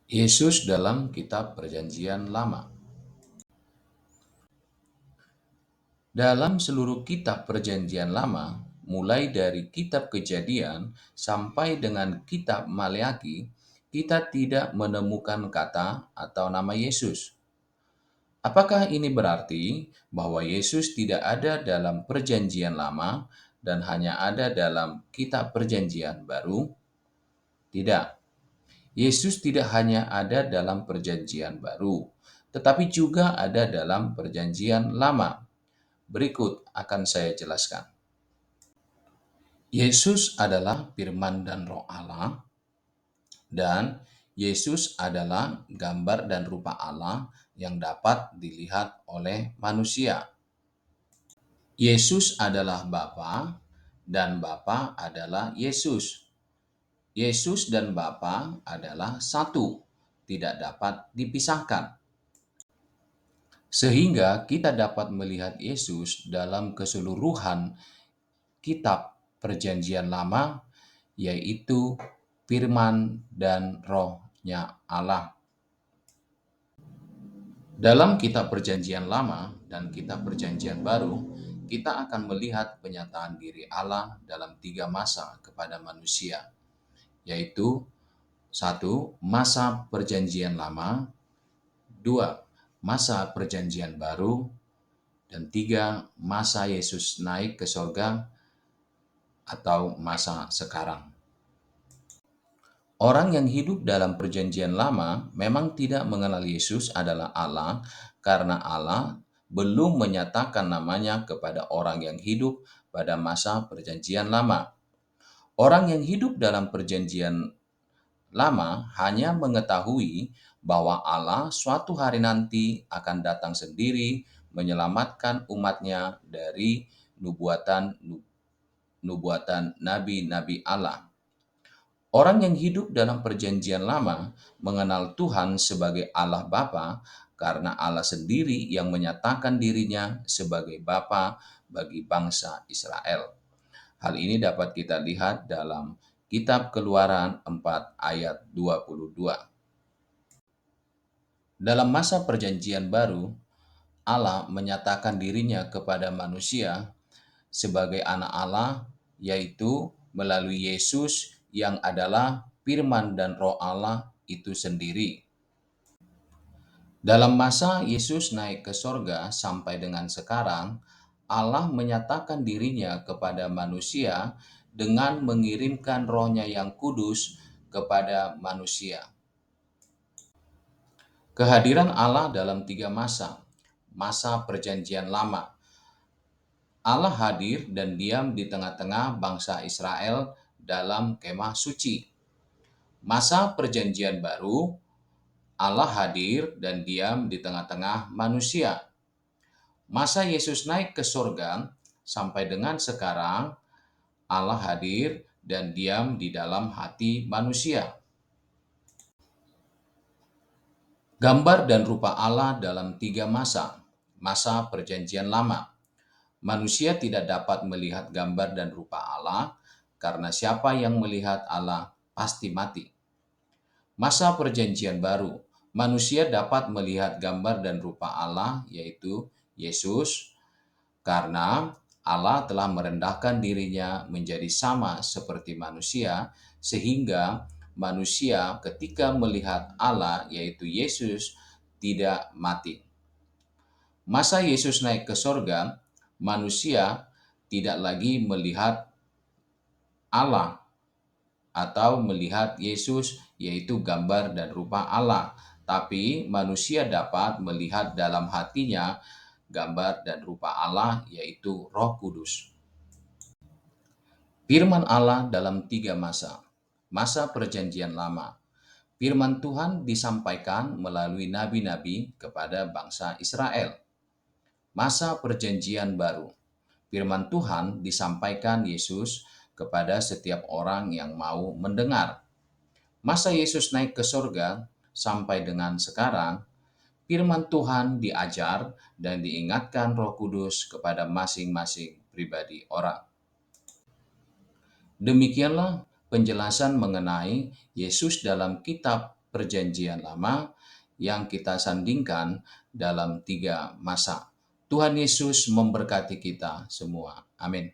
Yesus dalam Kitab Perjanjian Lama. Dalam seluruh Kitab Perjanjian Lama, mulai dari Kitab Kejadian sampai dengan Kitab Maleakhi, kita tidak menemukan kata atau nama Yesus. Apakah ini berarti bahwa Yesus tidak ada dalam Perjanjian Lama dan hanya ada dalam Kitab Perjanjian Baru? Tidak. Yesus tidak hanya ada dalam Perjanjian Baru, tetapi juga ada dalam Perjanjian Lama. Berikut akan saya jelaskan. Yesus adalah firman dan roh Allah, dan Yesus adalah gambar dan rupa Allah yang dapat dilihat oleh manusia. Yesus adalah Bapa, dan Bapa adalah Yesus. Yesus dan Bapa adalah satu, tidak dapat dipisahkan. Sehingga kita dapat melihat Yesus dalam keseluruhan kitab Perjanjian Lama, yaitu firman dan rohnya Allah. Dalam kitab Perjanjian Lama dan kitab Perjanjian Baru, kita akan melihat penyataan diri Allah dalam 3 masa kepada manusia, yaitu 1. Masa Perjanjian Lama, 2. Masa Perjanjian Baru, dan 3. Masa Yesus naik ke sorga atau masa sekarang. Orang yang hidup dalam Perjanjian Lama memang tidak mengenal Yesus adalah Allah karena Allah belum menyatakan namanya kepada orang yang hidup pada masa Perjanjian Lama. Orang yang hidup dalam Perjanjian Lama hanya mengetahui bahwa Allah suatu hari nanti akan datang sendiri menyelamatkan umatnya dari nubuatan nabi-nabi Allah. Orang yang hidup dalam Perjanjian Lama mengenal Tuhan sebagai Allah Bapa karena Allah sendiri yang menyatakan dirinya sebagai Bapa bagi bangsa Israel. Hal ini dapat kita lihat dalam Kitab Keluaran 4 ayat 22. Dalam masa Perjanjian Baru, Allah menyatakan dirinya kepada manusia sebagai anak Allah, yaitu melalui Yesus yang adalah firman dan roh Allah itu sendiri. Dalam masa Yesus naik ke sorga sampai dengan sekarang, Allah menyatakan dirinya kepada manusia dengan mengirimkan rohnya yang kudus kepada manusia. Kehadiran Allah dalam 3 masa. Masa Perjanjian Lama, Allah hadir dan diam di tengah-tengah bangsa Israel dalam kemah suci. Masa Perjanjian Baru, Allah hadir dan diam di tengah-tengah manusia. Masa Yesus naik ke sorga sampai dengan sekarang, Allah hadir dan diam di dalam hati manusia. Gambar dan rupa Allah dalam 3 masa. Masa Perjanjian Lama. Manusia tidak dapat melihat gambar dan rupa Allah, karena siapa yang melihat Allah pasti mati. Masa Perjanjian Baru, manusia dapat melihat gambar dan rupa Allah, yaitu Yesus, karena Allah telah merendahkan dirinya menjadi sama seperti manusia, sehingga manusia ketika melihat Allah, yaitu Yesus, tidak mati. Masa Yesus naik ke sorga, manusia tidak lagi melihat Allah atau melihat Yesus, yaitu gambar dan rupa Allah, tapi manusia dapat melihat dalam hatinya gambar dan rupa Allah, yaitu Roh Kudus. Firman Allah dalam 3 masa. Masa Perjanjian Lama. Firman Tuhan disampaikan melalui nabi-nabi kepada bangsa Israel. Masa Perjanjian Baru. Firman Tuhan disampaikan Yesus kepada setiap orang yang mau mendengar. Masa Yesus naik ke sorga sampai dengan sekarang, firman Tuhan diajar dan diingatkan Roh Kudus kepada masing-masing pribadi orang. Demikianlah penjelasan mengenai Yesus dalam kitab Perjanjian Lama yang kita sandingkan dalam 3 masa. Tuhan Yesus memberkati kita semua. Amin.